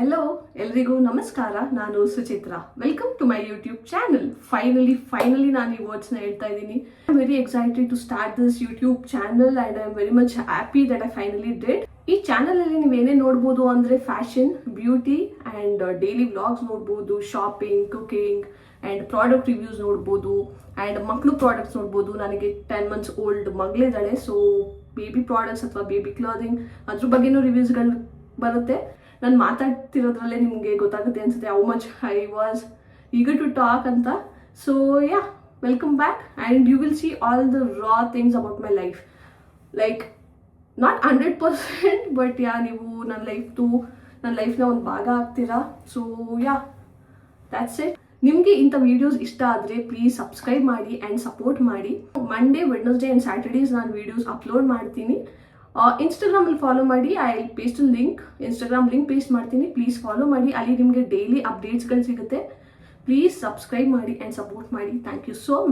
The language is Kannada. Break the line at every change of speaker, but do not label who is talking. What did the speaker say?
ಹೆಲೋ ಎಲ್ರಿಗೂ ನಮಸ್ಕಾರ. ನಾನು Suchitra. Welcome to my YouTube channel. Finally ನಾನು ಈ ವರ್ಡ್ಸ್ನ ಹೇಳ್ತಾ ಇದ್ದೀನಿ. I am very excited to start this YouTube channel and I am very much happy that I finally did. ಈ ಚಾನಲ್ ಅಲ್ಲಿ ನೀವೇನೇ ನೋಡ್ಬೋದು ಅಂದ್ರೆ fashion, beauty and daily vlogs ನೋಡ್ಬೋದು, shopping, cooking and product reviews ನೋಡ್ಬೋದು ಅಂಡ್ ಮಕ್ಕಳು ಪ್ರಾಡಕ್ಟ್ಸ್ ನೋಡ್ಬೋದು. ನನಗೆ 10 months ಓಲ್ಡ್ ಮಗಳಿದ್ದಾಳೆ, ಸೊ ಬೇಬಿ ಪ್ರಾಡಕ್ಟ್ಸ್ ಅಥವಾ ಬೇಬಿ ಕ್ಲಾದಿಂಗ್ ಅದ್ರ ಬಗ್ಗೆನೂ ರಿವ್ಯೂಸ್ಗಳು ಬರುತ್ತೆ. ನಾನು ಮಾತಾಡ್ತಿರೋದ್ರಲ್ಲೇ ನಿಮಗೆ ಗೊತ್ತಾಗುತ್ತೆ ಅನ್ಸುತ್ತೆ how much I was eager to talk ಅಂತ. So yeah, welcome back and you will see all the raw things about my life. Like not 100%, but yeah, ನೀವು ನನ್ನ ಲೈಫ್ನ ಒಂದು ಭಾಗ ಆಗ್ತೀರಾ. So yeah, that's it. ನಿಮಗೆ ಇಂಥ ವಿಡಿಯೋಸ್ ಇಷ್ಟ ಆದರೆ ಪ್ಲೀಸ್ ಸಬ್ಸ್ಕ್ರೈಬ್ ಮಾಡಿ ಆ್ಯಂಡ್ ಸಪೋರ್ಟ್ ಮಾಡಿ. ಮಂಡೇ, ವೆಡ್ನೆಸ್ಡೇ ಆ್ಯಂಡ್ ಸ್ಯಾಟರ್ಡೇಸ್ ನಾನು ವಿಡಿಯೋಸ್ ಅಪ್ಲೋಡ್ ಮಾಡ್ತೀನಿ. ಇನ್ಸ್ಟಾಗ್ರಾಮಲ್ಲಿ ಫಾಲೋ ಮಾಡಿ. I paste link, Instagram link paste ಮಾಡ್ತೀನಿ. ಪ್ಲೀಸ್ ಫಾಲೋ ಮಾಡಿ, ಅಲ್ಲಿ ನಿಮಗೆ ಡೈಲಿ ಅಪ್ಡೇಟ್ಸ್ಗಳು ಸಿಗುತ್ತೆ. ಪ್ಲೀಸ್ ಸಬ್ಸ್ಕ್ರೈಬ್ ಮಾಡಿ ಆ್ಯಂಡ್ ಸಪೋರ್ಟ್ ಮಾಡಿ. Thank you so much.